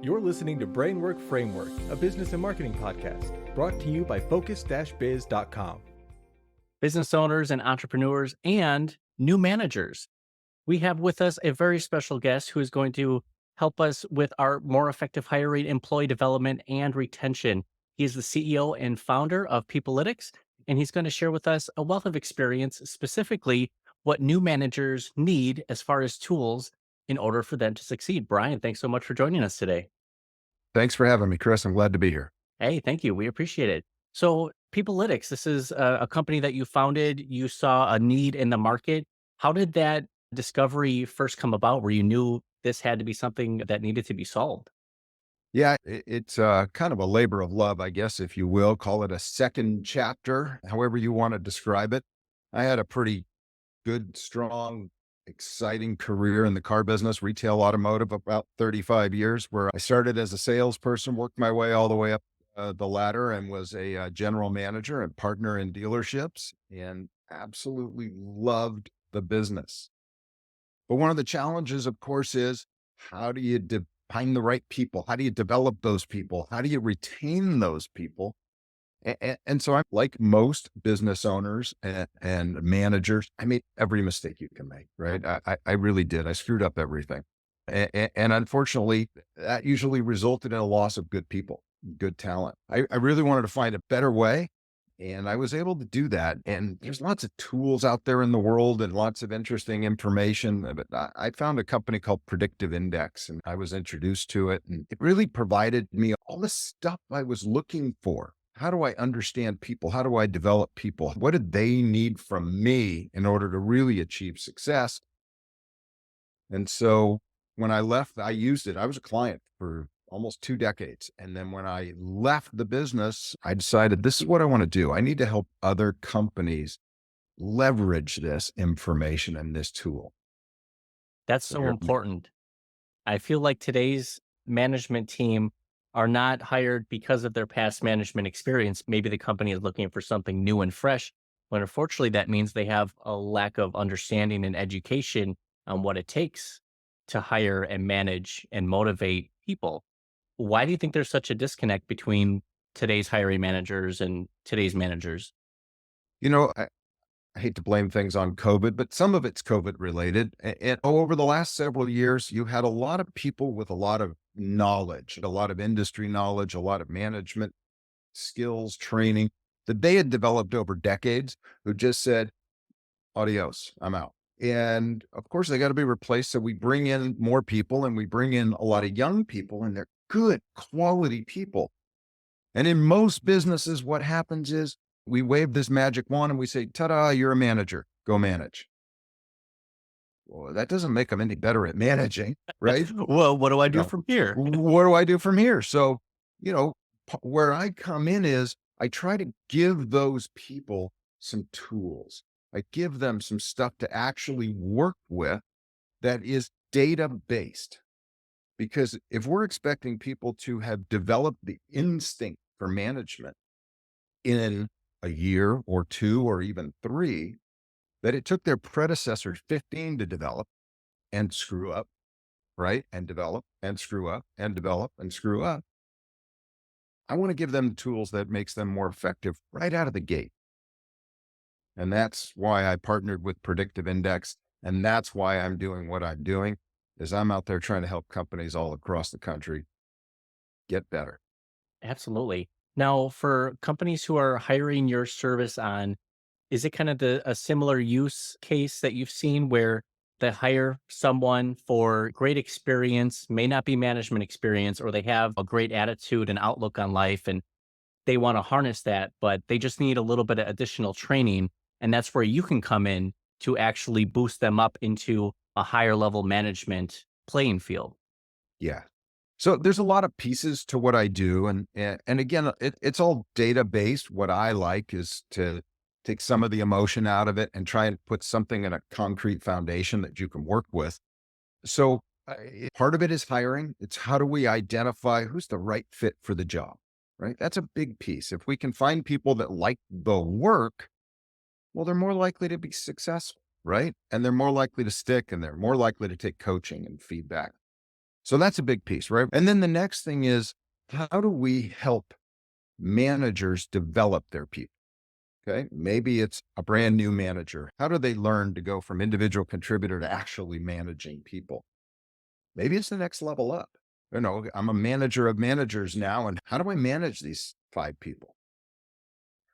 You're listening to Brainwork Framework, a business and marketing podcast brought to you by focus-biz.com. Business owners and entrepreneurs and new managers. We have with us a very special guest who is going to help us with our more effective hiring, employee development, and retention. He is the CEO and founder of Peoplytix, and he's going to share with us a wealth of experience, specifically what new managers need as far as tools in order for them to succeed. Brian, thanks so much for joining us today. Thanks for having me, Chris. I'm glad to be here. Hey, thank you. We appreciate it. So Peoplytix, this is a company that you founded. You saw a need in the market. How did that discovery first come about where you knew this had to be something that needed to be solved? Yeah, it's kind of a labor of love, I guess, if you will. Call it a second chapter, however you want to describe it. I had a pretty good, strong, exciting career in the car business, retail automotive, about 35 years, where I started as a salesperson, worked my way all the way up the ladder, and was a general manager and partner in dealerships, and absolutely loved the business. But one of the challenges, of course, is how do you find the right people? How do you develop those people? How do you retain those people? And so I'm like most business owners and managers. I made every mistake you can make, right? I really did. I screwed up everything. And unfortunately, that usually resulted in a loss of good people, good talent. I really wanted to find a better way. And I was able to do that. And there's lots of tools out there in the world and lots of interesting information. But I found a company called Predictive Index, and I was introduced to it. And it really provided me all the stuff I was looking for. How do I understand people? How do I develop people? What did they need from me in order to really achieve success? And so when I left, I used it. I was a client for almost 2 decades. And then when I left the business, I decided this is what I want to do. I need to help other companies leverage this information and this tool. That's so important. I feel like today's management team are not hired because of their past management experience. Maybe the company is looking for something new and fresh, but unfortunately, that means they have a lack of understanding and education on what it takes to hire and manage and motivate people. Why do you think there's such a disconnect between today's hiring managers and today's managers? You know, I hate to blame things on COVID, but some of it's COVID related. And over the last several years, you had a lot of people with a lot of knowledge, a lot of industry knowledge, a lot of management skills, training that they had developed over decades who just said, adios, I'm out. And of course, they got to be replaced. So we bring in more people and we bring in a lot of young people, and they're good quality people. And in most businesses, what happens is we wave this magic wand and we say, ta-da, you're a manager, go manage. Well, that doesn't make them any better at managing, right? Well, what do I do No. from here? What do I do from here? So, where I come in is I try to give those people some tools. I give them some stuff to actually work with that is data-based. Because if we're expecting people to have developed the instinct for management in a year or 2 or even 3, that it took their predecessors 15 to develop and screw up, right? And develop and screw up and develop and screw up. I want to give them tools that makes them more effective right out of the gate. And that's why I partnered with Predictive Index. And that's why I'm doing what I'm doing, is I'm out there trying to help companies all across the country get better. Absolutely. Now, for companies who are hiring your service on, is it kind of a similar use case that you've seen where they hire someone for great experience, may not be management experience, or they have a great attitude and outlook on life and they want to harness that, but they just need a little bit of additional training. And that's where you can come in to actually boost them up into a higher level management playing field. Yeah. So there's a lot of pieces to what I do. And again, it's all data based. What I like is to take some of the emotion out of it and try and put something in a concrete foundation that you can work with. So part of it is hiring. It's how do we identify who's the right fit for the job, right? That's a big piece. If we can find people that like the work, well, they're more likely to be successful, right? And they're more likely to stick, and they're more likely to take coaching and feedback. So that's a big piece, right? And then the next thing is, how do we help managers develop their people? Okay. Maybe it's a brand new manager. How do they learn to go from individual contributor to actually managing people? Maybe it's the next level up. I'm a manager of managers now. And how do I manage these 5 people?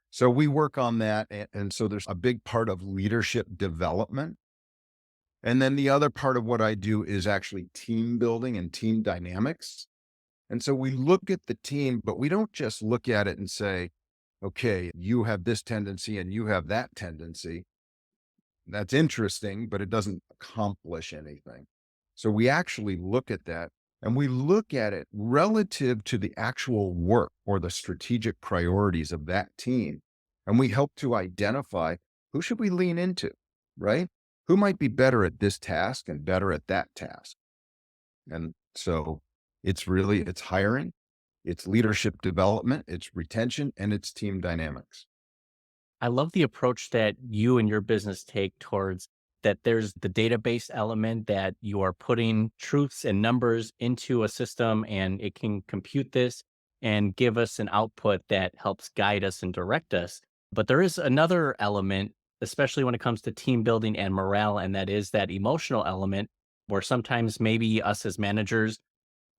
So we work on that. And so there's a big part of leadership development. And then the other part of what I do is actually team building and team dynamics. And so we look at the team, but we don't just look at it and say, okay, you have this tendency and you have that tendency. That's interesting, but it doesn't accomplish anything. So we actually look at that, and we look at it relative to the actual work or the strategic priorities of that team. And we help to identify who should we lean into, right? Who might be better at this task and better at that task. And so it's hiring, it's leadership development, it's retention, and it's team dynamics. I love the approach that you and your business take towards that. There's the database element that you are putting truths and numbers into a system and it can compute this and give us an output that helps guide us and direct us. But there is another element, especially when it comes to team building and morale, and that is that emotional element where sometimes maybe us as managers,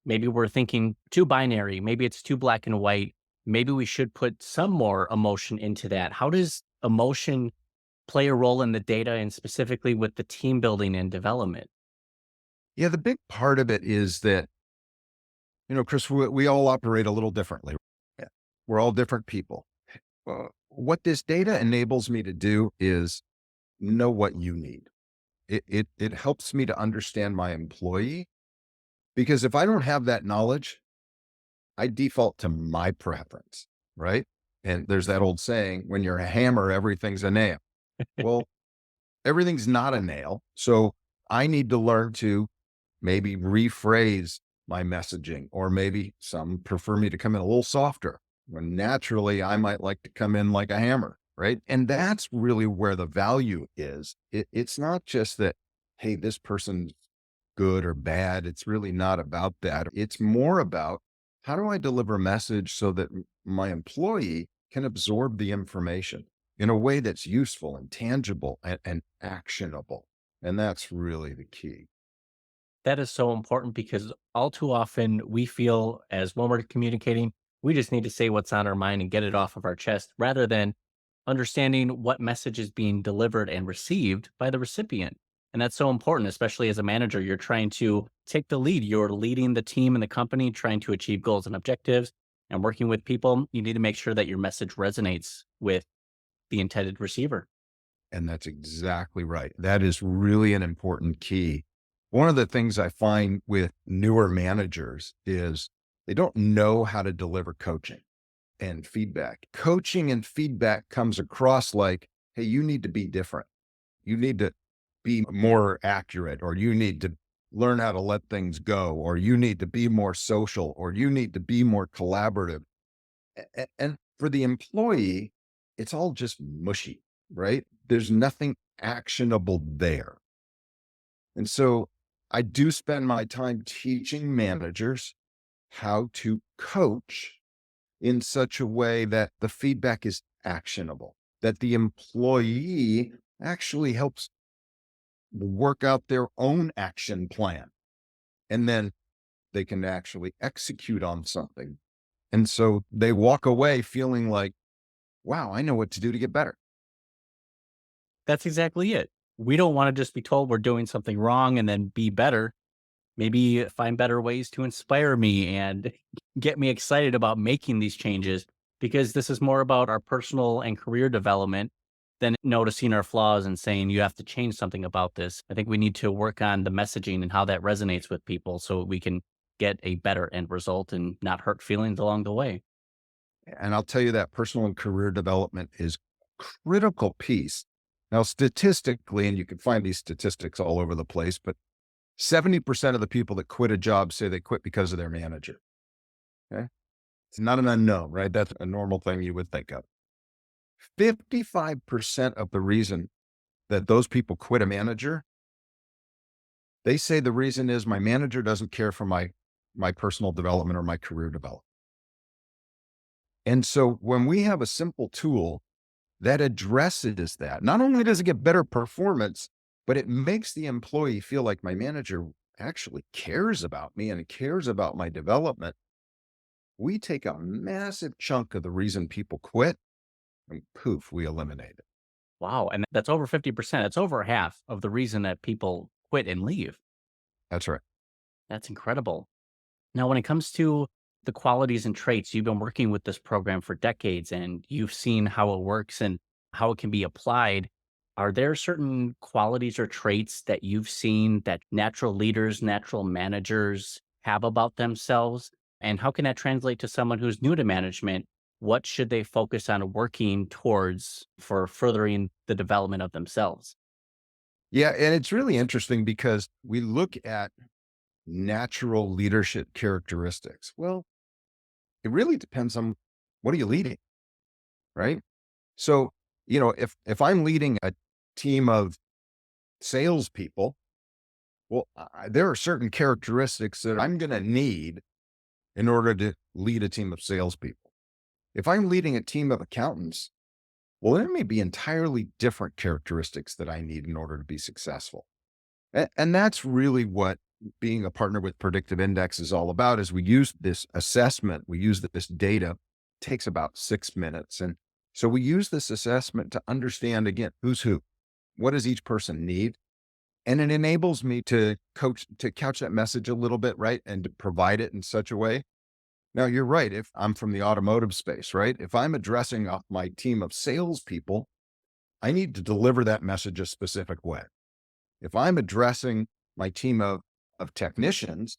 maybe we're thinking too binary, maybe it's too black and white. Maybe we should put some more emotion into that. How does emotion play a role in the data and specifically with the team building and development? Yeah, the big part of it is that, Chris, we all operate a little differently. Yeah. We're all different people. What this data enables me to do is know what you need. It helps me to understand my employee, because if I don't have that knowledge, I default to my preference, right? And there's that old saying, when you're a hammer, everything's a nail. Well, everything's not a nail. So I need to learn to maybe rephrase my messaging, or maybe some prefer me to come in a little softer when naturally I might like to come in like a hammer, right? And that's really where the value is. It's not just that, hey, this person's good or bad. It's really not about that. It's more about, how do I deliver a message so that my employee can absorb the information in a way that's useful and tangible and actionable. And that's really the key. That is so important because all too often we feel as when we're communicating, we just need to say what's on our mind and get it off of our chest rather than understanding what message is being delivered and received by the recipient. And that's so important, especially as a manager. You're trying to take the lead. You're leading the team and the company, trying to achieve goals and objectives and working with people. You need to make sure that your message resonates with the intended receiver. And that's exactly right. That is really an important key. One of the things I find with newer managers is they don't know how to deliver coaching and feedback. Coaching and feedback comes across like, hey, you need to be different. You need to be more accurate, or you need to learn how to let things go, or you need to be more social, or you need to be more collaborative. And for the employee, it's all just mushy, right? There's nothing actionable there. And so I do spend my time teaching managers how to coach in such a way that the feedback is actionable, that the employee actually helps work out their own action plan, and then they can actually execute on something. And so they walk away feeling like, wow, I know what to do to get better. That's exactly it. We don't want to just be told we're doing something wrong and then be better. Maybe find better ways to inspire me and get me excited about making these changes because this is more about our personal and career development than noticing our flaws and saying you have to change something about this. I think we need to work on the messaging and how that resonates with people so we can get a better end result and not hurt feelings along the way. And I'll tell you that personal and career development is a critical piece. Now, statistically, and you can find these statistics all over the place, but 70% of the people that quit a job say they quit because of their manager. Okay. It's not an unknown, right? That's a normal thing you would think of. 55% of the reason that those people quit a manager They say the reason is my manager doesn't care for my personal development or my career development. And so when we have a simple tool that addresses that, not only does it get better performance, but it makes the employee feel like my manager actually cares about me and cares about my development. We take a massive chunk of the reason people quit and poof, we eliminate it. Wow. And that's over 50%. It's over half of the reason that people quit and leave. That's right. That's incredible. Now, when it comes to the qualities and traits, you've been working with this program for decades and you've seen how it works and how it can be applied. Are there certain qualities or traits that you've seen that natural leaders, natural managers have about themselves? And how can that translate to someone who's new to management? What should they focus on working towards for furthering the development of themselves? Yeah. And it's really interesting because we look at natural leadership characteristics. Well, it really depends on what are you leading, right? So, if I'm leading a team of salespeople, well, there are certain characteristics that I'm going to need in order to lead a team of salespeople. If I'm leading a team of accountants, well, there may be entirely different characteristics that I need in order to be successful. And that's really what being a partner with Predictive Index is all about. Is we use this assessment, we use this data, it takes about 6 minutes. And so we use this assessment to understand again, who's who, what does each person need? And it enables me to couch that message a little bit, right? And to provide it in such a way. Now, you're right. If I'm from the automotive space, right? If I'm addressing my team of salespeople, I need to deliver that message a specific way. If I'm addressing my team of technicians,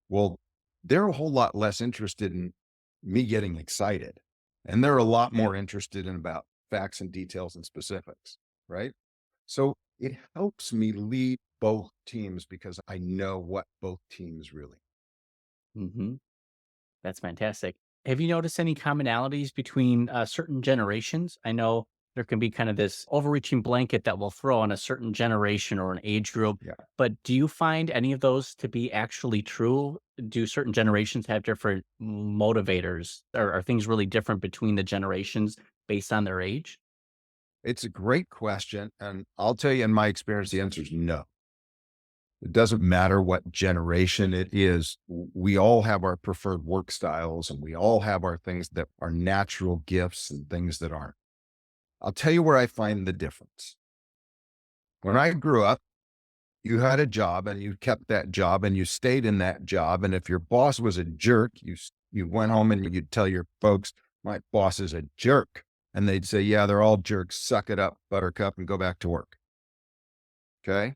well, they're a whole lot less interested in me getting excited. And they're a lot more interested in about facts and details and specifics, right? So it helps me lead both teams because I know what both teams really. Hmm. That's fantastic. Have you noticed any commonalities between certain generations? I know there can be kind of this overreaching blanket that we'll throw on a certain generation or an age group, Yeah. but do you find any of those to be actually true? Do certain generations have different motivators? Are things really different between the generations based on their age? It's a great question. And I'll tell you, in my experience, the answer is no. It doesn't matter what generation it is. We all have our preferred work styles and we all have our things that are natural gifts and things that aren't. I'll tell you where I find the difference. When I grew up, you had a job and you kept that job and you stayed in that job. And if your boss was a jerk, you went home and you'd tell your folks, my boss is a jerk. And they'd say, yeah, they're all jerks. Suck it up, buttercup, and go back to work. Okay.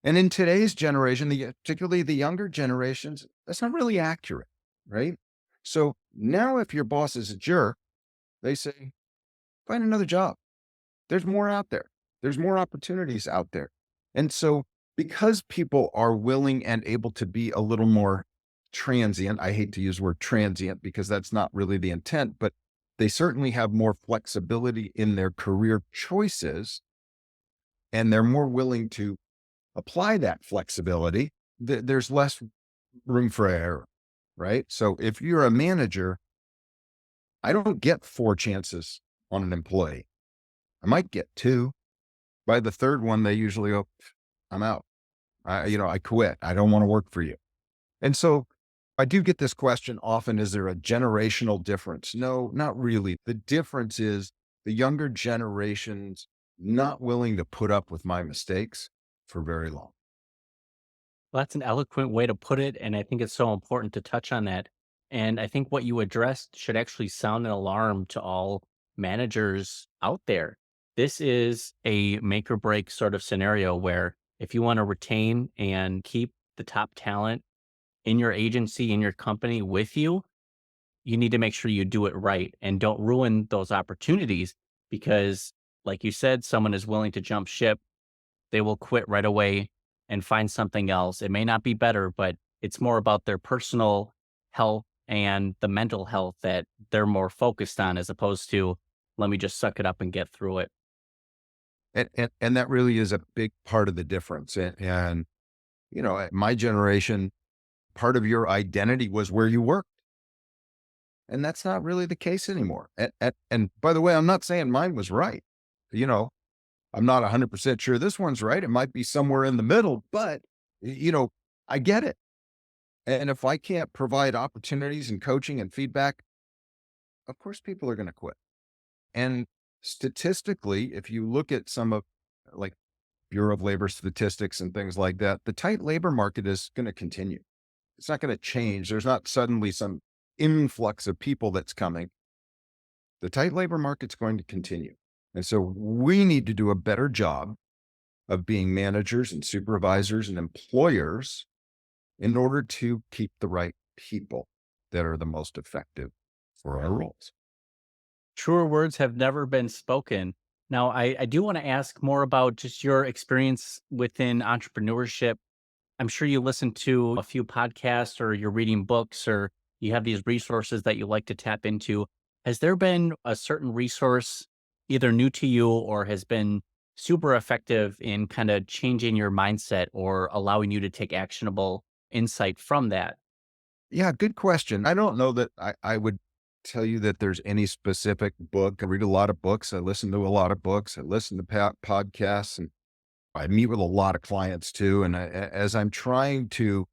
And in today's generation, particularly the younger generations, that's not really accurate, right? So now if your boss is a jerk, they say, find another job. There's more out there. There's more opportunities out there. And so because people are willing and able to be a little more transient, I hate to use the word transient because that's not really the intent, but they certainly have more flexibility in their career choices and they're more willing to apply that flexibility. There's less room for error, right? So if you're a manager, I don't get 4 chances on an employee. I might get 2. By the third one, they usually go, I'm out. I quit. I don't want to work for you. And so I do get this question often, is there a generational difference? No, not really. The difference is the younger generations not willing to put up with my mistakes for very long. Well, that's an eloquent way to put it, and I think it's so important to touch on that. And I think what you addressed should actually sound an alarm to all managers out there. This is a make or break sort of scenario where if you want to retain and keep the top talent in your agency, in your company with you, you need to make sure you do it right and don't ruin those opportunities because, like you said, someone is willing to jump ship, they will quit right away and find something else. It may not be better, but it's more about their personal health and the mental health that they're more focused on as opposed to, let me just suck it up and get through it. And that really is a big part of the difference. And my generation, part of your identity was where you worked. And that's not really the case anymore. And by the way, I'm not saying mine was right. I'm not 100% sure this one's right. It might be somewhere in the middle, but, I get it. And if I can't provide opportunities and coaching and feedback, of course people are going to quit. And statistically, if you look at some of like Bureau of Labor statistics and things like that, the tight labor market is going to continue. It's not going to change. There's not suddenly some influx of people that's coming. The tight labor market's going to continue. And so we need to do a better job of being managers and supervisors and employers in order to keep the right people that are the most effective for our roles. Truer words have never been spoken. Now, I do want to ask more about just your experience within entrepreneurship. I'm sure you listen to a few podcasts or you're reading books or you have these resources that you like to tap into. Has there been a certain resource either new to you or has been super effective in kind of changing your mindset or allowing you to take actionable insight from that? Yeah, good question. I don't know that I would tell you that there's any specific book. I read a lot of books. I listen to a lot of books. I listen to podcasts, and I meet with a lot of clients too. And as I'm trying to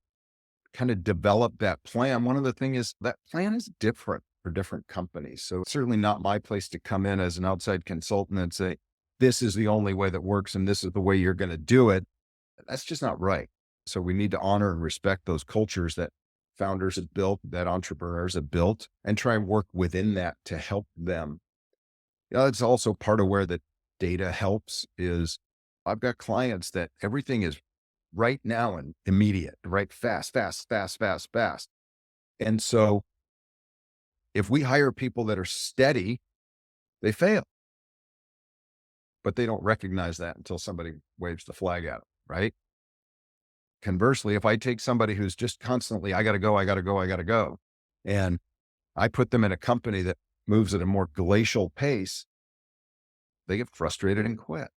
kind of develop that plan, one of the things is that plan is different for different companies. So it's certainly not my place to come in as an outside consultant and say, this is the only way that works and this is the way you're going to do it. That's just not right. So we need to honor and respect those cultures that founders have built, that entrepreneurs have built, and try and work within that to help them. It's also part of where the data helps is I've got clients that everything is right now and immediate, right? Fast, fast, fast, fast, fast. And so if we hire people that are steady, they fail, but they don't recognize that until somebody waves the flag at them, right? Conversely, if I take somebody who's just constantly, I got to go, I got to go, I got to go, and I put them in a company that moves at a more glacial pace, they get frustrated and quit.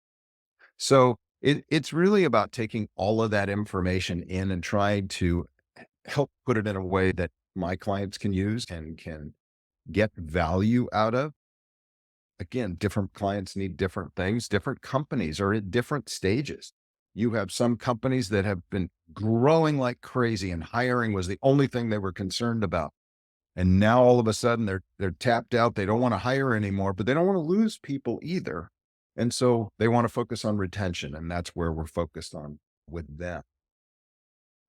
So it's really about taking all of that information in and trying to help put it in a way that my clients can use and can get value out of. Again, different clients need different things. Different companies are at different stages. You have some companies that have been growing like crazy and hiring was the only thing they were concerned about. And now all of a sudden they're tapped out. They don't want to hire anymore, but they don't want to lose people either. And so they want to focus on retention. And that's where we're focused on with them.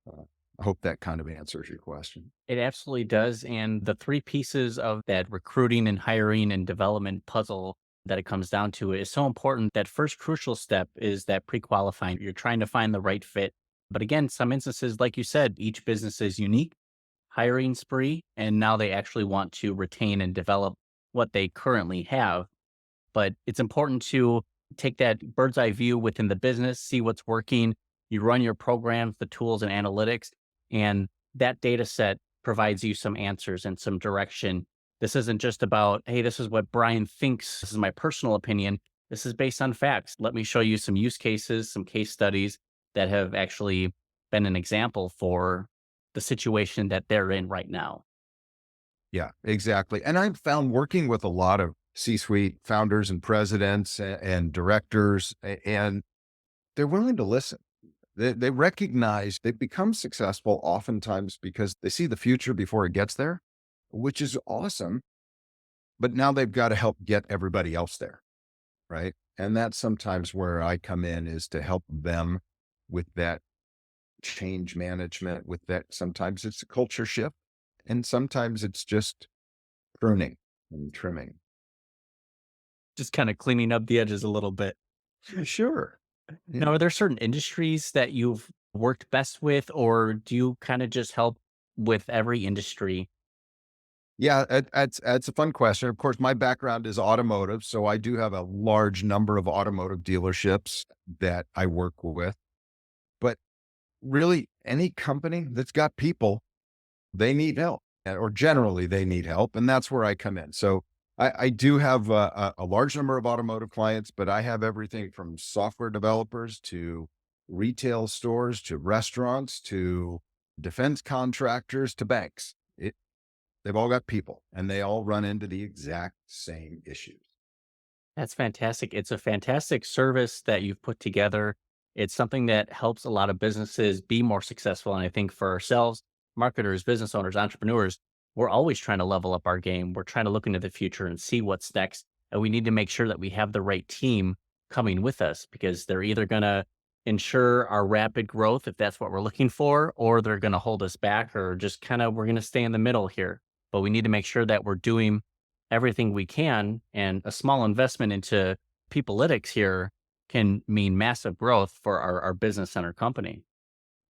I hope that kind of answers your question. It absolutely does. And the three pieces of that recruiting and hiring and development puzzle that it comes down to is so important. That first crucial step is that pre-qualifying. You're trying to find the right fit. But again, some instances, like you said, each business is unique, hiring spree, and now they actually want to retain and develop what they currently have. But it's important to take that bird's eye view within the business, see what's working. You run your programs, the tools and analytics, and that data set provides you some answers and some direction. This isn't just about, hey, this is what Brian thinks. This is my personal opinion. This is based on facts. Let me show you some use cases, some case studies that have actually been an example for the situation that they're in right now. Yeah, exactly. And I've found working with a lot of C-suite founders and presidents and directors, and they're willing to listen. They recognize they've become successful oftentimes because they see the future before it gets there, which is awesome. But now they've got to help get everybody else there, right? And that's sometimes where I come in is to help them with that change management, with that. Sometimes it's a culture shift and sometimes it's just pruning and trimming. Just kind of cleaning up the edges a little bit. Sure. Yeah. Now, are there certain industries that you've worked best with, or do you kind of just help with every industry? Yeah, that's a fun question. Of course, my background is automotive, so I do have a large number of automotive dealerships that I work with. But really, any company that's got people, they need help, or generally they need help, and that's where I come in. So I do have a large number of automotive clients, but I have everything from software developers to retail stores to restaurants to defense contractors to banks. They've all got people and they all run into the exact same issues. That's fantastic. It's a fantastic service that you've put together. It's something that helps a lot of businesses be more successful. And I think for ourselves, marketers, business owners, entrepreneurs, we're always trying to level up our game. We're trying to look into the future and see what's next. And we need to make sure that we have the right team coming with us because they're either going to ensure our rapid growth, if that's what we're looking for, or they're going to hold us back or just kind of we're going to stay in the middle here. But we need to make sure that we're doing everything we can. And a small investment into Peoplytix here can mean massive growth for our business and our company.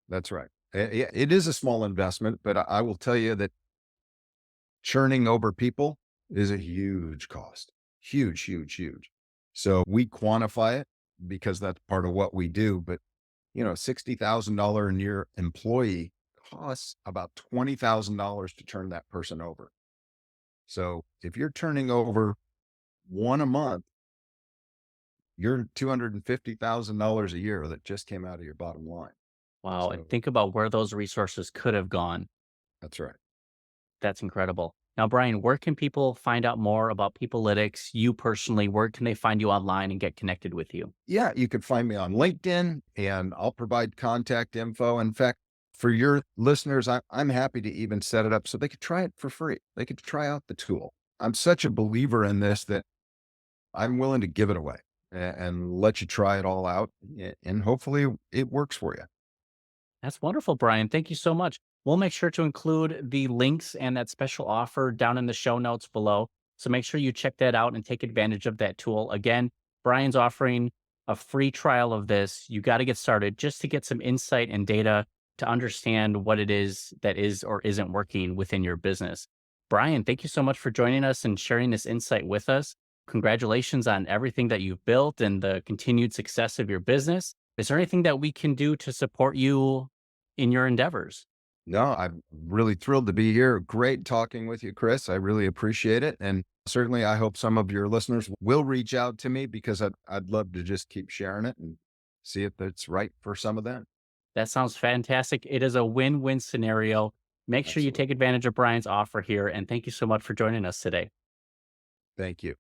That's right. Yeah, it is a small investment, but I will tell you that churning over people is a huge cost. Huge, huge, huge. So we quantify it because that's part of what we do. But, $60,000 a year employee costs about $20,000 to turn that person over. So if you're turning over one a month, you're $250,000 a year that just came out of your bottom line. Wow. So And think about where those resources could have gone. that's right. That's incredible. Now, Brian, where can people find out more about Peoplytix? You personally, where can they find you online and get connected with you? Yeah, you can find me on LinkedIn and I'll provide contact info. In fact, for your listeners, I'm happy to even set it up so they could try it for free. They could try out the tool. I'm such a believer in this that I'm willing to give it away and let you try it all out. And hopefully it works for you. That's wonderful, Brian. Thank you so much. We'll make sure to include the links and that special offer down in the show notes below. So make sure you check that out and take advantage of that tool. Again, Brian's offering a free trial of this. You got to get started just to get some insight and data to understand what it is that is or isn't working within your business. Brian, thank you so much for joining us and sharing this insight with us. Congratulations on everything that you've built and the continued success of your business. Is there anything that we can do to support you in your endeavors? No, I'm really thrilled to be here. Great talking with you, Chris. I really appreciate it. And certainly I hope some of your listeners will reach out to me because I'd love to just keep sharing it and see if it's right for some of them. That sounds fantastic. It is a win-win scenario. Make sure you Absolutely. take advantage of Brian's offer here. And thank you so much for joining us today. Thank you.